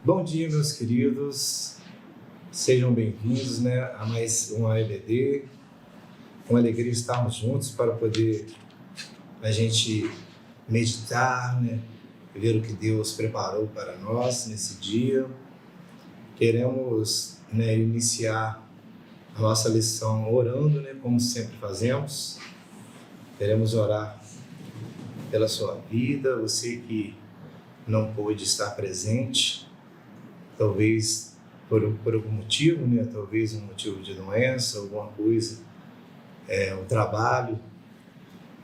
Bom dia, meus queridos, sejam bem-vindos, a mais uma EBD. Uma alegria estarmos juntos para poder a gente meditar, ver o que Deus preparou para nós nesse dia. Queremos iniciar a nossa lição orando, como sempre fazemos. Queremos orar pela sua vida, você que não pôde estar presente, talvez por algum motivo, talvez um motivo de doença, alguma coisa, um trabalho,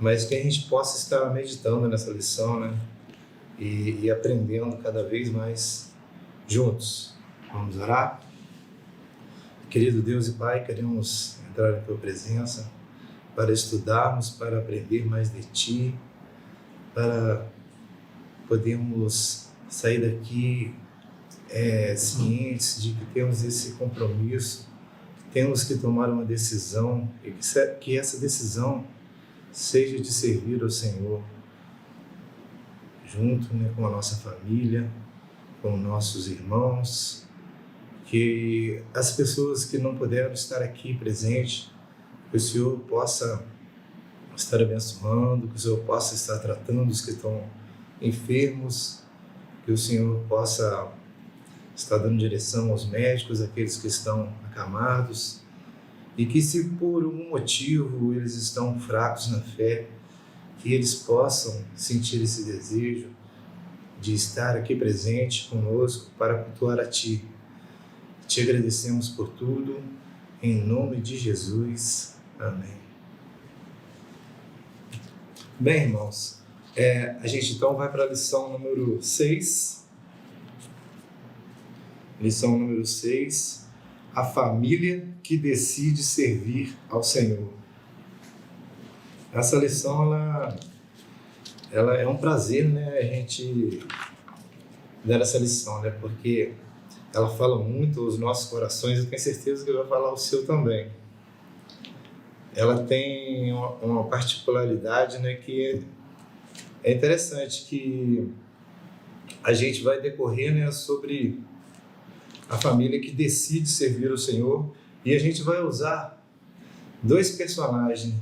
mas que a gente possa estar meditando nessa lição, e aprendendo cada vez mais juntos. Vamos orar? Querido Deus e Pai, queremos entrar em Tua presença para estudarmos, para aprender mais de Ti, para podermos sair daqui cientes de que temos esse compromisso, temos que tomar uma decisão e que essa decisão seja de servir ao Senhor, junto com a nossa família, com nossos irmãos, que as pessoas que não puderam estar aqui presentes, que o Senhor possa estar abençoando, que o Senhor possa estar tratando os que estão enfermos, que o Senhor possa estar dando direção aos médicos, aqueles que estão acamados, e que se por algum motivo eles estão fracos na fé, que eles possam sentir esse desejo de estar aqui presente conosco para cultuar a Ti. Te agradecemos por tudo, em nome de Jesus. Amém. Bem, irmãos, a gente então vai para a lição número 6. Lição número 6, a família que decide servir ao Senhor. Essa lição, ela é um prazer, a gente dar essa lição, porque ela fala muito aos nossos corações, eu tenho certeza que vai falar ao seu também. Ela tem uma particularidade, que é interessante, que a gente vai decorrer, sobre a família que decide servir ao Senhor, e a gente vai usar dois personagens,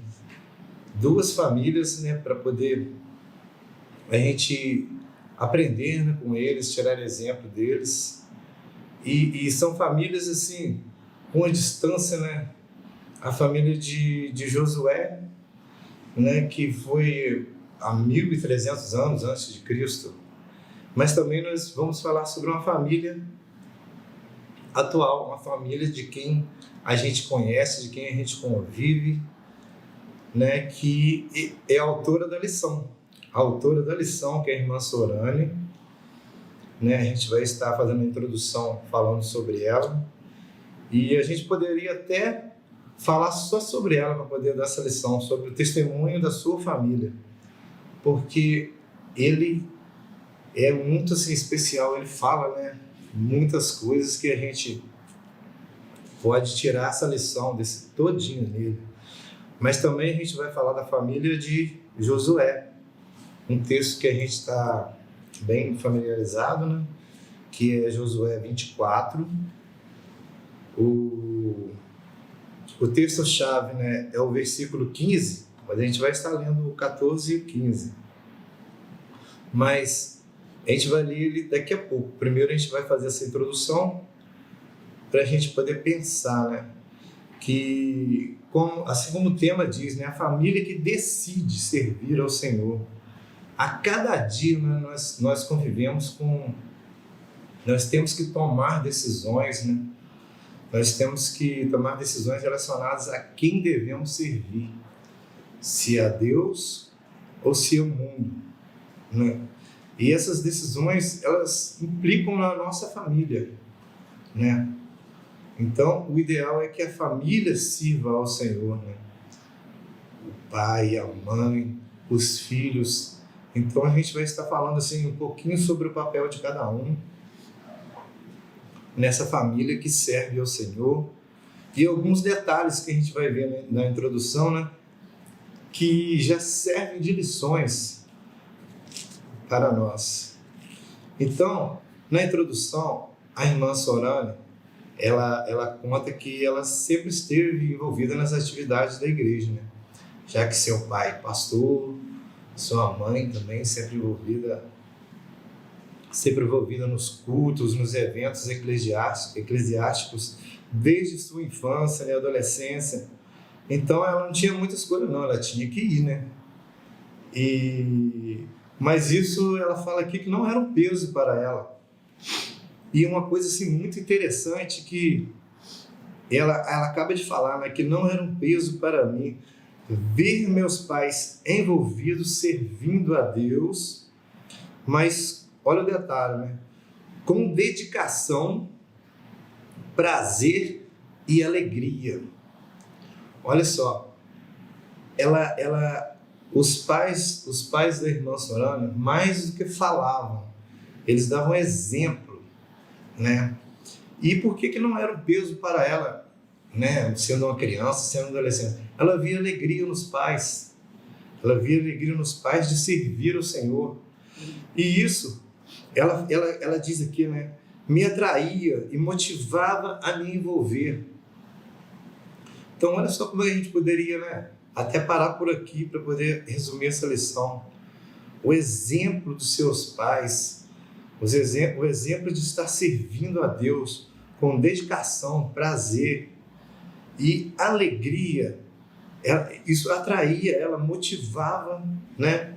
duas famílias, para poder a gente aprender com eles, tirar exemplo deles, e são famílias assim, com a distância, a família de Josué, que foi há 1.300 anos antes de Cristo, mas também nós vamos falar sobre uma família atual, uma família de quem a gente conhece, de quem a gente convive, que é a autora da lição. A autora da lição, que é a irmã Sorane, a gente vai estar fazendo a introdução falando sobre ela, e a gente poderia até falar só sobre ela para poder dar essa lição, sobre o testemunho da sua família, porque ele é muito assim, especial, ele fala, muitas coisas que a gente pode tirar essa lição desse todinho nele. Mas também a gente vai falar da família de Josué, um texto que a gente está bem familiarizado, que é Josué 24. O texto-chave, é o versículo 15, mas a gente vai estar lendo o 14 e o 15. Mas a gente vai ler ele daqui a pouco. Primeiro a gente vai fazer essa introdução para a gente poder pensar, que, assim como o tema diz, a família que decide servir ao Senhor. A cada dia nós convivemos nós temos que tomar decisões, nós temos que tomar decisões relacionadas a quem devemos servir, se a Deus ou se ao mundo, E essas decisões, elas implicam na nossa família, Então, o ideal é que a família sirva ao Senhor, O pai, a mãe, os filhos. Então, a gente vai estar falando assim um pouquinho sobre o papel de cada um nessa família que serve ao Senhor, e alguns detalhes que a gente vai ver na introdução, que já servem de lições para nós. Então, na introdução, a irmã Sorane, ela conta que ela sempre esteve envolvida nas atividades da igreja, né? Já que seu pai pastor, sua mãe também sempre envolvida nos cultos, nos eventos eclesiásticos, desde sua infância, né, adolescência. Então ela não tinha muita escolha não, ela tinha que ir, né? Mas isso ela fala aqui que não era um peso para ela. E uma coisa assim muito interessante que ela acaba de falar, né, que não era um peso para mim ver meus pais envolvidos servindo a Deus, mas olha o detalhe, né? Com dedicação, prazer e alegria. Olha só, os pais da irmã Sorane, mais do que falavam, eles davam exemplo, né? E por que não era um peso para ela, né? Sendo uma criança, sendo uma adolescente, ela via alegria nos pais, de servir ao Senhor. E isso, ela diz aqui, né? Me atraía e motivava a me envolver. Então, olha só como a gente poderia, né, até parar por aqui para poder resumir essa lição. O exemplo dos seus pais, o exemplo de estar servindo a Deus com dedicação, prazer e alegria, isso atraía ela, motivava, né,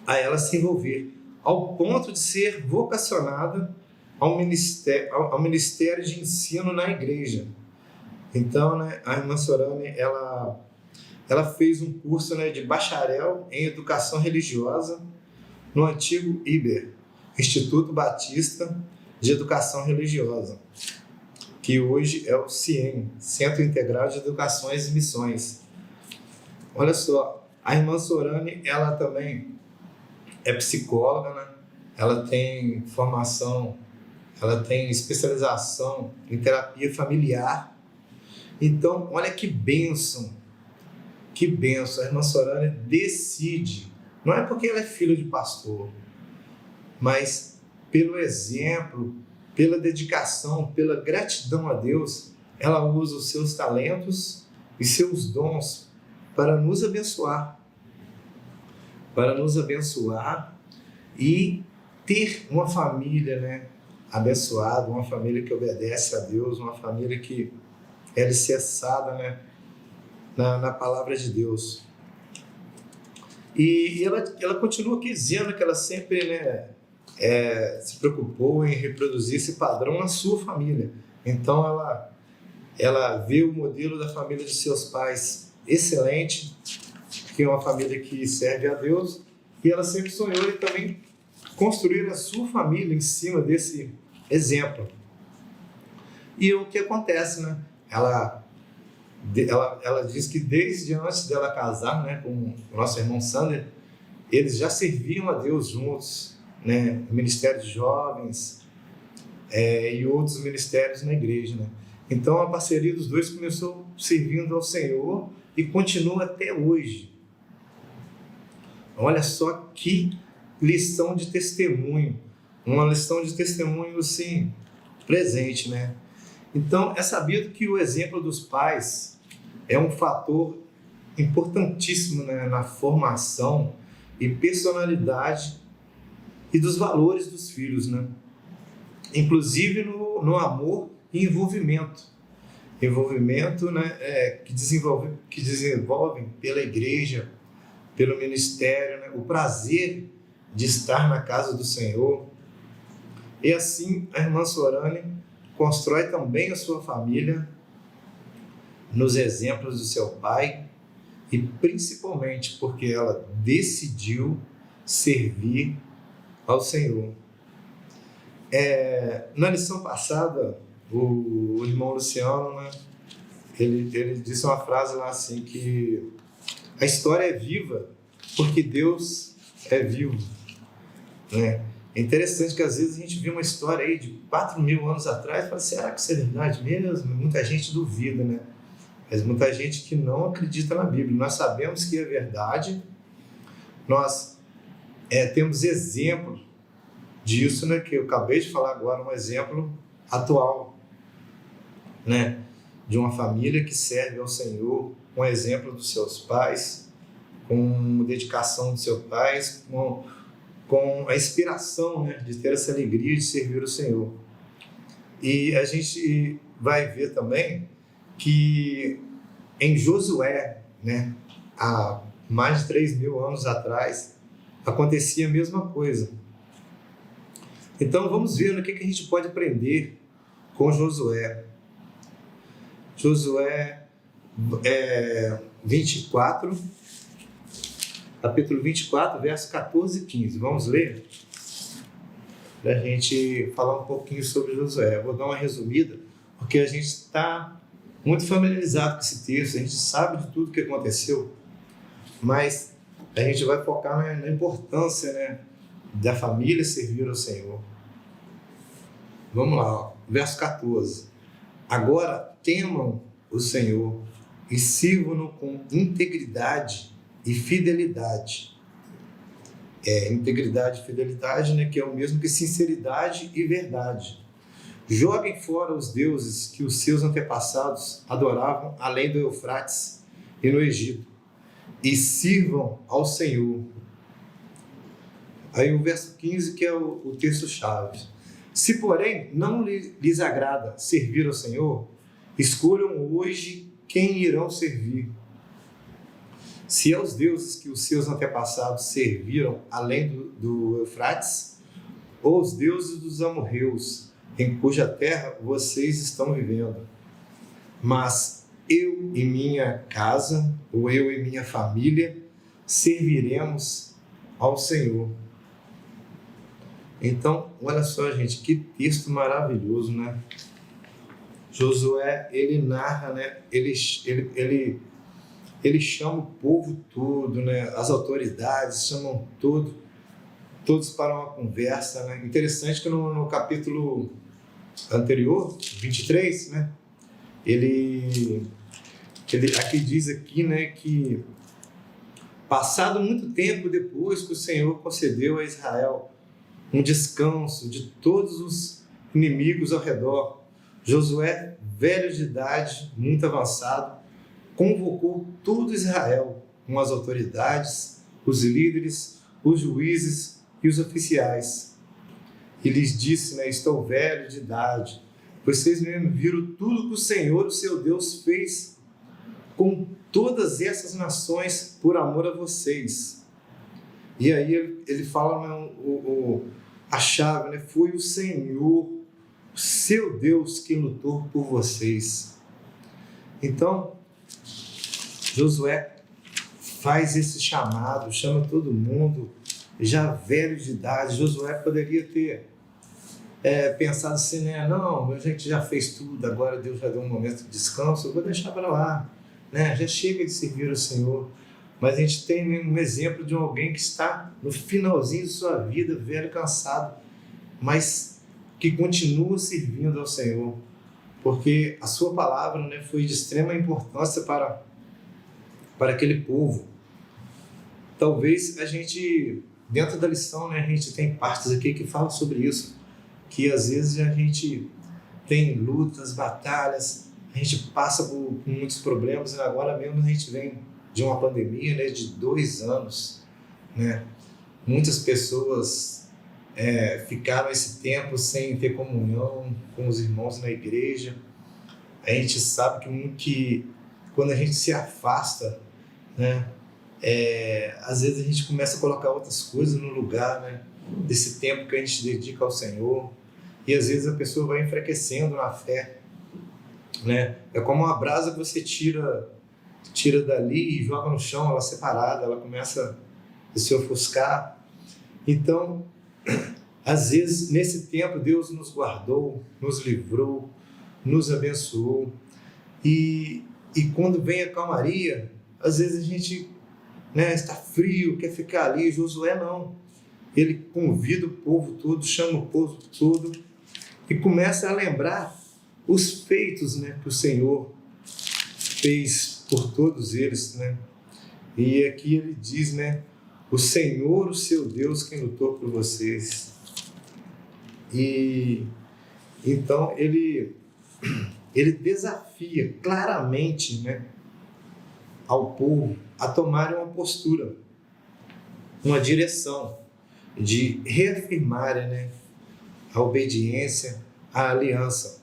a ela se envolver, ao ponto de ser vocacionada ao ministério de ensino na igreja. Então, né, a irmã Sorane, ela fez um curso, né, de bacharel em educação religiosa no antigo IBER, Instituto Batista de Educação Religiosa, que hoje é o CIEM, Centro Integral de Educações e Missões. Olha só, a irmã Sorane, ela também é psicóloga, né? Ela tem formação, ela tem especialização em terapia familiar. Então, olha que bênção, a irmã Sorane decide, não é porque ela é filha de pastor, mas pelo exemplo, pela dedicação, pela gratidão a Deus, ela usa os seus talentos e seus dons para nos abençoar e ter uma família, né, abençoada, uma família que obedece a Deus, uma família que é alicerçada, né, na palavra de Deus. E ela continua aqui dizendo que ela sempre, né, se preocupou em reproduzir esse padrão na sua família. Então ela vê o modelo da família de seus pais excelente, que é uma família que serve a Deus, e ela sempre sonhou em também construir a sua família em cima desse exemplo. E o que acontece, né? Ela diz que desde antes dela casar, né, com o nosso irmão Sander, eles já serviam a Deus juntos, né, no Ministério de Jovens e outros ministérios na igreja, né? Então a parceria dos dois começou servindo ao Senhor e continua até hoje. Olha só que lição de testemunho, uma lição de testemunho assim, presente, né? Então é sabido que o exemplo dos pais é um fator importantíssimo, né, na formação e personalidade e dos valores dos filhos, né? Inclusive no amor e envolvimento, né, que desenvolvem pela igreja, pelo ministério, né, o prazer de estar na casa do Senhor. E assim a irmã Sorane constrói também a sua família nos exemplos do seu pai e principalmente porque ela decidiu servir ao Senhor. Na lição passada, o irmão Luciano, né, ele disse uma frase lá assim, que a história é viva porque Deus é vivo, né? É interessante que às vezes a gente vê uma história aí de 4.000 anos atrás e fala, será que isso é verdade mesmo? Muita gente duvida, né? Mas muita gente que não acredita na Bíblia. Nós sabemos que é verdade, nós temos exemplo disso, né, que eu acabei de falar agora, um exemplo atual, né, de uma família que serve ao Senhor, um exemplo dos seus pais, com dedicação dos seus pais, com a inspiração, né, de ter essa alegria de servir o Senhor. E a gente vai ver também que em Josué, né, há mais de 3.000 anos atrás, acontecia a mesma coisa. Então vamos ver o que a gente pode aprender com Josué. Josué 24, capítulo 24, versos 14 e 15. Vamos ler? Para a gente falar um pouquinho sobre Josué. Eu vou dar uma resumida, porque a gente está muito familiarizado com esse texto, a gente sabe de tudo que aconteceu, mas a gente vai focar na importância, né, da família servir ao Senhor. Vamos lá, ó. Verso 14. Agora temam o Senhor e sirvam-no com integridade e fidelidade. Integridade e fidelidade, né, que é o mesmo que sinceridade e verdade. Joguem fora os deuses que os seus antepassados adoravam além do Eufrates e no Egito, e sirvam ao Senhor. Aí o verso 15, que é o texto-chave. Se, porém, não lhes agrada servir ao Senhor, escolham hoje quem irão servir. Se aos deuses que os seus antepassados serviram além do Eufrates, ou os deuses dos amorreus, em cuja terra vocês estão vivendo. Mas eu e minha casa, ou eu e minha família, serviremos ao Senhor. Então, olha só, gente, que texto maravilhoso, né? Josué, ele narra, né? Ele chama o povo todo, né? As autoridades chamam todos para uma conversa, né? Interessante que no capítulo anterior, 23, né? Ele aqui diz aqui, né, que passado muito tempo depois que o Senhor concedeu a Israel um descanso de todos os inimigos ao redor, Josué, velho de idade, muito avançado, convocou todo Israel, com as autoridades, os líderes, os juízes e os oficiais. E lhes disse, né, estou velho de idade, vocês mesmo viram tudo que o Senhor, o seu Deus, fez com todas essas nações por amor a vocês. E aí ele fala, né, a chave, né, foi o Senhor, o seu Deus, que lutou por vocês. Então, Josué faz esse chamado, chama todo mundo, já velho de idade. Josué poderia ter pensado assim, né? Não, a gente já fez tudo, agora Deus já deu um momento de descanso, eu vou deixar para lá, né? Já chega de servir ao Senhor. Mas a gente tem um exemplo de alguém que está no finalzinho de sua vida, velho, cansado, mas que continua servindo ao Senhor, porque a sua palavra, né, foi de extrema importância para aquele povo. Talvez a gente, dentro da lição, né, a gente tem partes aqui que falam sobre isso, que às vezes a gente tem lutas, batalhas, a gente passa por muitos problemas, e agora mesmo a gente vem de uma pandemia, né, de 2 anos, né? Muitas pessoas ficaram esse tempo sem ter comunhão com os irmãos na igreja. A gente sabe que quando a gente se afasta, né, às vezes a gente começa a colocar outras coisas no lugar, né, desse tempo que a gente dedica ao Senhor, e às vezes a pessoa vai enfraquecendo na fé, né? É como uma brasa que você tira dali e joga no chão, ela separada, ela começa a se ofuscar. Então, às vezes, nesse tempo, Deus nos guardou, nos livrou, nos abençoou. E quando vem a calmaria, às vezes a gente, né, está frio, quer ficar ali. Josué não. Ele convida o povo todo, chama o povo todo e começa a lembrar os feitos, né, que o Senhor fez por todos eles, né? E aqui ele diz, né? O Senhor, o seu Deus, quem lutou por vocês. E então ele desafia claramente, né, ao povo a tomarem uma postura, uma direção de reafirmarem, né, a obediência, a aliança.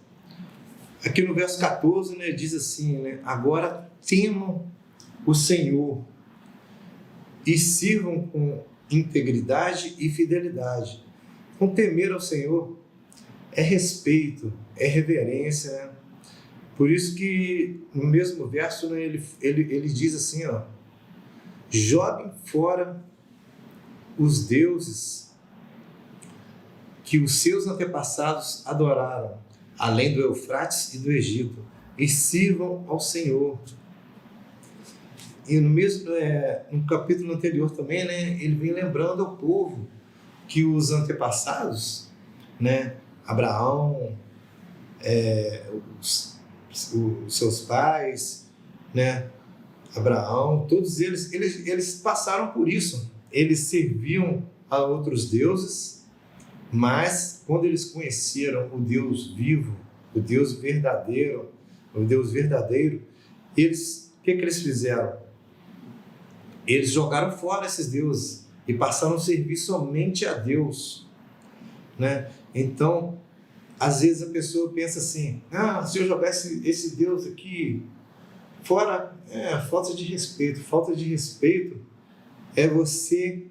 Aqui no verso 14, né, diz assim, né, agora temam o Senhor e sirvam com integridade e fidelidade. Com temer ao Senhor é respeito, é reverência, né? Por isso que no mesmo verso, né, ele diz assim, ó, joguem fora os deuses que os seus antepassados adoraram, além do Eufrates e do Egito, e sirvam ao Senhor. E no mesmo no capítulo anterior também, né, ele vem lembrando ao povo que os antepassados, né, Abraão, os seus pais, né, Abraão, todos eles passaram por isso. Eles serviam a outros deuses, mas quando eles conheceram o Deus vivo, o Deus verdadeiro, eles, o que eles fizeram? Eles jogaram fora esses deuses e passaram a servir somente a Deus, né? Então, às vezes a pessoa pensa assim, se eu jogasse esse Deus aqui fora, falta de respeito. Falta de respeito é você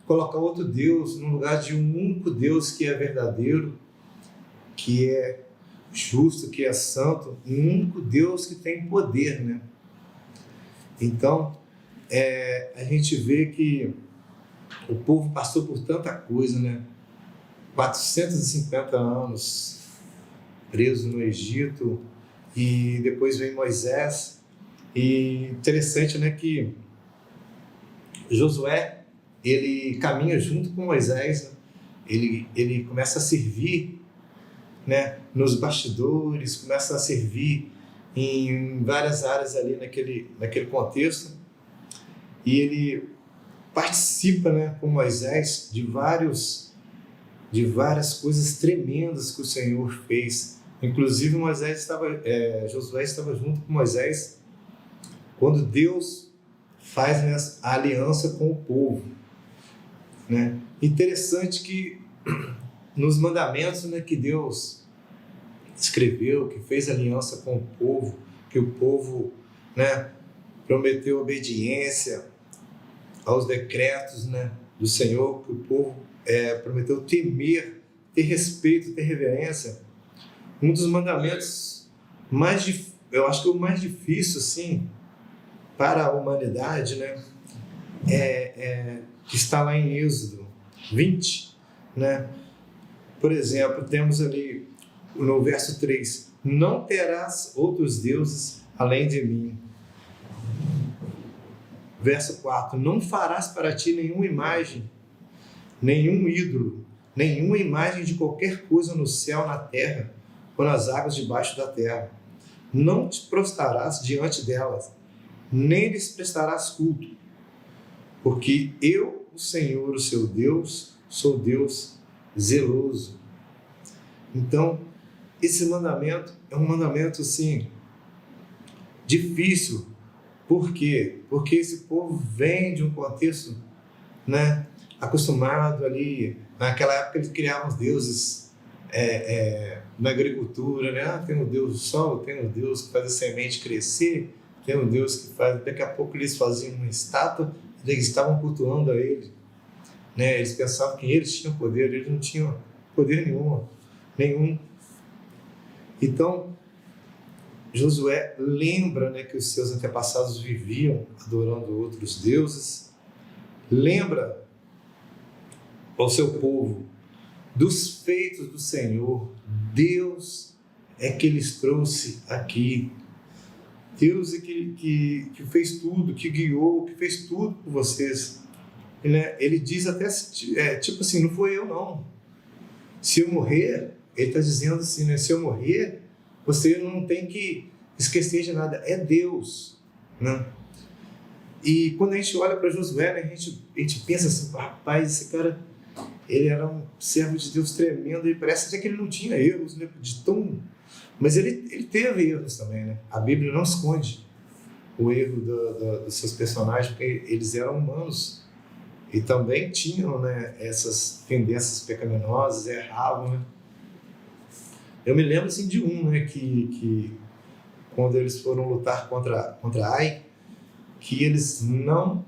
colocar outro Deus no lugar de um único Deus que é verdadeiro, que é justo, que é santo, um único Deus que tem poder, né? Então, a gente vê que o povo passou por tanta coisa, né? 450 anos preso no Egito, e depois vem Moisés. E interessante, né, que Josué, ele caminha junto com Moisés, né? Ele começa a servir, né, nos bastidores, começa a servir em várias áreas ali naquele contexto, e ele participa, né, com Moisés de várias coisas tremendas que o Senhor fez. Inclusive Josué estava junto com Moisés quando Deus faz, né, a aliança com o povo, né? Interessante que nos mandamentos, né, que Deus escreveu, que fez aliança com o povo, que o povo, né, prometeu obediência aos decretos, né, do Senhor, que o povo prometeu temer, ter respeito, ter reverência. Um dos mandamentos eu acho que o mais difícil, assim, para a humanidade, né, que está lá em Êxodo 20, né? Por exemplo, temos ali no verso 3, não terás outros deuses além de mim. Verso 4, não farás para ti nenhuma imagem, nenhum ídolo, nenhuma imagem de qualquer coisa no céu, na terra ou nas águas debaixo da terra. Não te prostrarás diante delas, nem lhes prestarás culto, porque eu, o Senhor, o seu Deus, sou Deus zeloso. Então, esse mandamento é um mandamento, assim, difícil. Por quê? Porque esse povo vem de um contexto, né, acostumado ali, naquela época eles criavam os deuses na agricultura, né? Tem o Deus do sol, tem o Deus que faz a semente crescer, tem um Deus que faz... Daqui a pouco eles faziam uma estátua, eles estavam cultuando a ele, né? Eles pensavam que eles tinham poder, eles não tinham poder nenhum. Então, Josué lembra, né, que os seus antepassados viviam adorando outros deuses, lembra ao seu povo dos feitos do Senhor. Deus é que lhes trouxe aqui. Deus é que fez tudo, que guiou, que fez tudo por vocês. Ele diz até, tipo assim, não foi eu não. Se eu morrer, ele está dizendo assim, né, se eu morrer, você não tem que esquecer de nada, é Deus, né? E quando a gente olha para Josué, né, a gente pensa assim, rapaz, esse cara, ele era um servo de Deus tremendo, e parece até que ele não tinha erros, né, mas ele teve erros também, né? A Bíblia não esconde o erro dos seus personagens, porque eles eram humanos e também tinham, né, essas tendências pecaminosas, erravam, né? Eu me lembro assim, de um, né, que quando eles foram lutar contra Ai, que eles não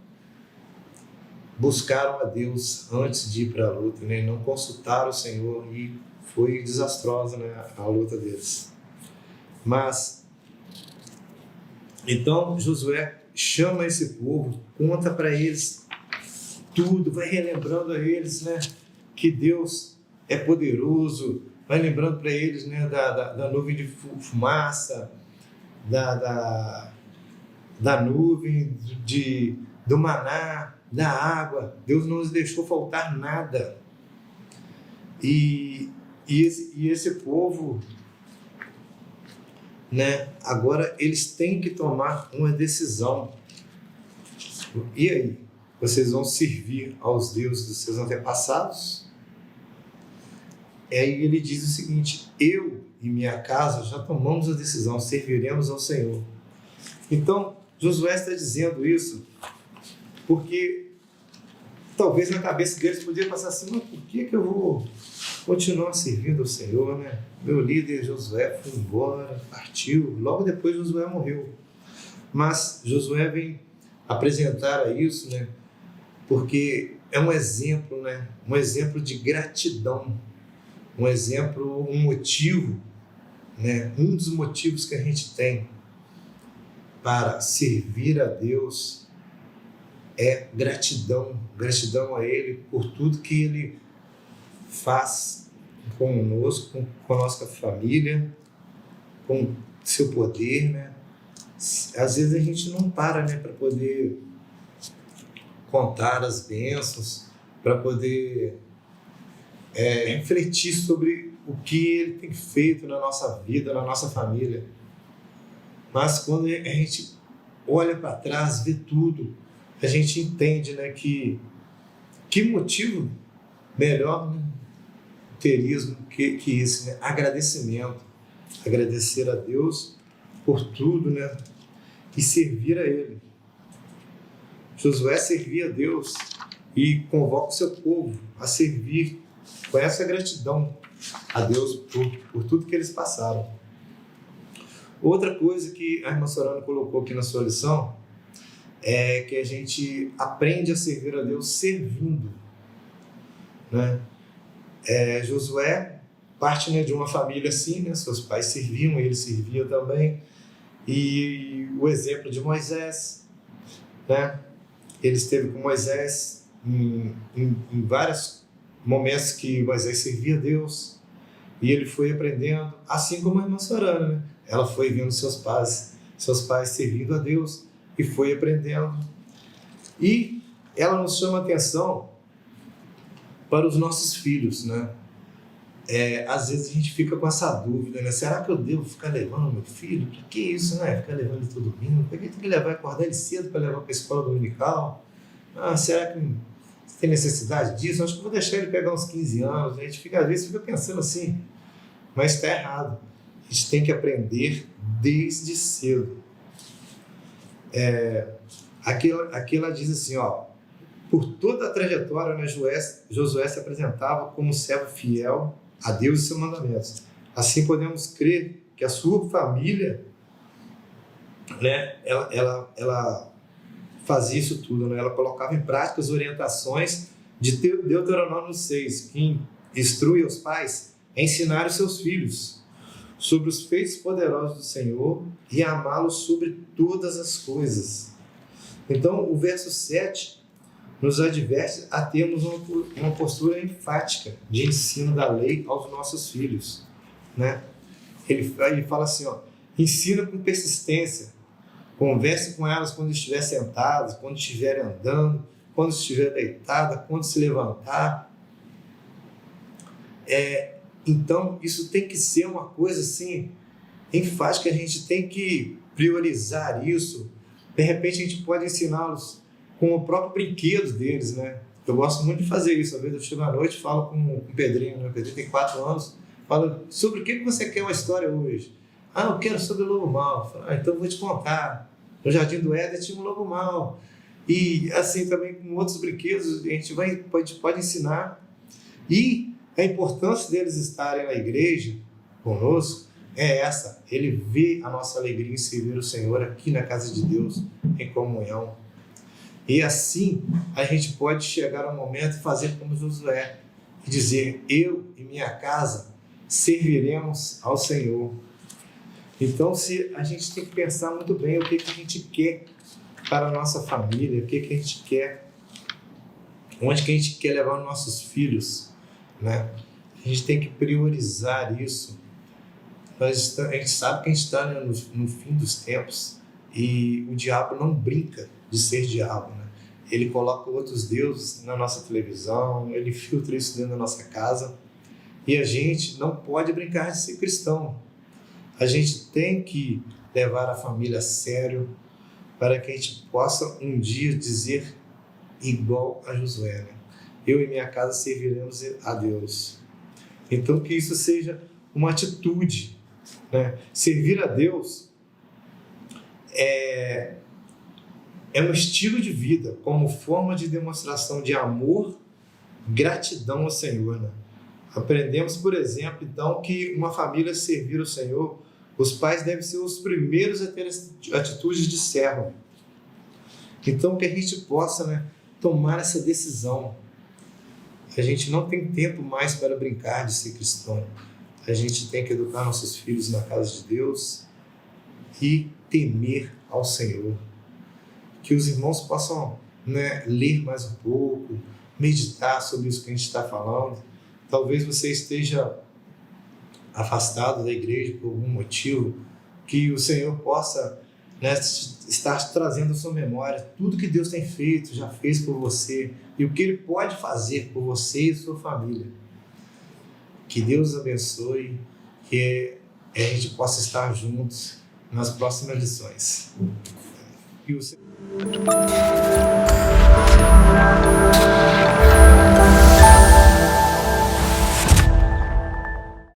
buscaram a Deus antes de ir para a luta, né? Não consultaram o Senhor, e foi desastrosa, né, a luta deles. Mas, então, Josué chama esse povo, conta para eles tudo, vai relembrando a eles, né, que Deus é poderoso, vai lembrando para eles, né, da nuvem de fumaça, da nuvem, do maná, da água. Deus não nos deixou faltar nada. E esse povo, né, agora eles têm que tomar uma decisão. E aí? Vocês vão servir aos deuses dos seus antepassados? Aí ele diz o seguinte: eu e minha casa já tomamos a decisão, serviremos ao Senhor. Então, Josué está dizendo isso porque talvez na cabeça deles podia passar assim, mas por que eu vou continuar servindo ao Senhor, né? Meu líder Josué foi embora, partiu, logo depois Josué morreu. Mas Josué vem apresentar isso, né? Porque é um exemplo, né? Um exemplo de gratidão, um exemplo, um motivo, né? Um dos motivos que a gente tem para servir a Deus é gratidão, gratidão a Ele por tudo que Ele faz conosco, com a nossa família, com seu poder, né? Às vezes a gente não para, né, para poder contar as bênçãos, para poder refletir sobre o que Ele tem feito na nossa vida, na nossa família. Mas quando a gente olha para trás, vê tudo, a gente entende, né, que motivo melhor, né, terismo que esse, né? Agradecimento, agradecer a Deus por tudo, né, e servir a Ele. Josué servia a Deus e convoca o seu povo a servir com essa gratidão a Deus por tudo que eles passaram. Outra coisa que a irmã Sorana colocou aqui na sua lição é que a gente aprende a servir a Deus servindo, né? Josué parte, né, de uma família assim, né? Seus pais serviam, ele servia também. E o exemplo de Moisés, né? Ele esteve com Moisés em vários momentos que Moisés servia a Deus, e ele foi aprendendo, assim como a irmã Sorana, né? Ela foi vendo seus pais servindo a Deus e foi aprendendo. E ela nos chama a atenção para os nossos filhos, né? Às vezes a gente fica com essa dúvida, né? Será que eu devo ficar levando meu filho? Para que isso, né? Ficar levando ele todo domingo? Por que tem que levar, acordar ele cedo para levar para a escola dominical? Será que tem necessidade disso? Acho que vou deixar ele pegar uns 15 anos. A gente às vezes fica pensando assim, mas está errado. A gente tem que aprender desde cedo. Aqui ela diz assim, ó: por toda a trajetória, né, Josué se apresentava como um servo fiel a Deus e seus mandamentos. Assim podemos crer que a sua família, né, ela fazia isso tudo, né? Ela colocava em prática as orientações de Deuteronômio 6, que instrui os pais a ensinar os seus filhos sobre os feitos poderosos do Senhor e amá-lo sobre todas as coisas. Então, o verso 7 nos adverte a termos uma postura enfática de ensino da lei aos nossos filhos, né? Ele fala assim, ó: ensina com persistência, converse com elas quando estiver sentadas, quando estiver andando, quando estiver deitada, quando se levantar. Então, isso tem que ser uma coisa assim, enfática, a gente tem que priorizar isso. De repente a gente pode ensiná-los com o próprio brinquedo deles, né? Eu gosto muito de fazer isso. Às vezes eu chego à noite e falo com o Pedrinho, né? O Pedrinho tem 4 anos, falo, sobre o que você quer uma história hoje? Ah, eu quero sobre o lobo mau. Falo, então eu vou te contar. No Jardim do Éden tinha um lobo mau. E assim também com outros brinquedos a gente pode ensinar. E a importância deles estarem na igreja conosco é essa, ele vê a nossa alegria em servir o Senhor aqui na casa de Deus, em comunhão. E assim a gente pode chegar ao momento e fazer como Josué, e dizer, eu e minha casa serviremos ao Senhor. Então, se a gente tem que pensar muito bem o que a gente quer para a nossa família, o que a gente quer, onde que a gente quer levar os nossos filhos, né? A gente tem que priorizar isso. A gente sabe que a gente está, né, no fim dos tempos, e o diabo não brinca de ser diabo, né? Ele coloca outros deuses na nossa televisão, ele filtra isso dentro da nossa casa, e a gente não pode brincar de ser cristão. A gente tem que levar a família a sério para que a gente possa um dia dizer igual a Josué, né? Eu e minha casa serviremos a Deus. Então que isso seja uma atitude, né? Servir a Deus é um estilo de vida, como forma de demonstração de amor, gratidão ao Senhor, né? Aprendemos, por exemplo, então, que uma família servir ao Senhor, os pais devem ser os primeiros a ter atitudes de servo. Então que a gente possa, né, tomar essa decisão. A gente não tem tempo mais para brincar de ser cristão. A gente tem que educar nossos filhos na casa de Deus e temer ao Senhor. Que os irmãos possam, né, ler mais um pouco, meditar sobre isso que a gente está falando. Talvez você esteja afastado da igreja por algum motivo, que o Senhor possa, né, estar trazendo à sua memória tudo que Deus tem feito, já fez por você e o que Ele pode fazer por você e sua família. Que Deus abençoe, que a gente possa estar juntos nas próximas lições. E o Senhor...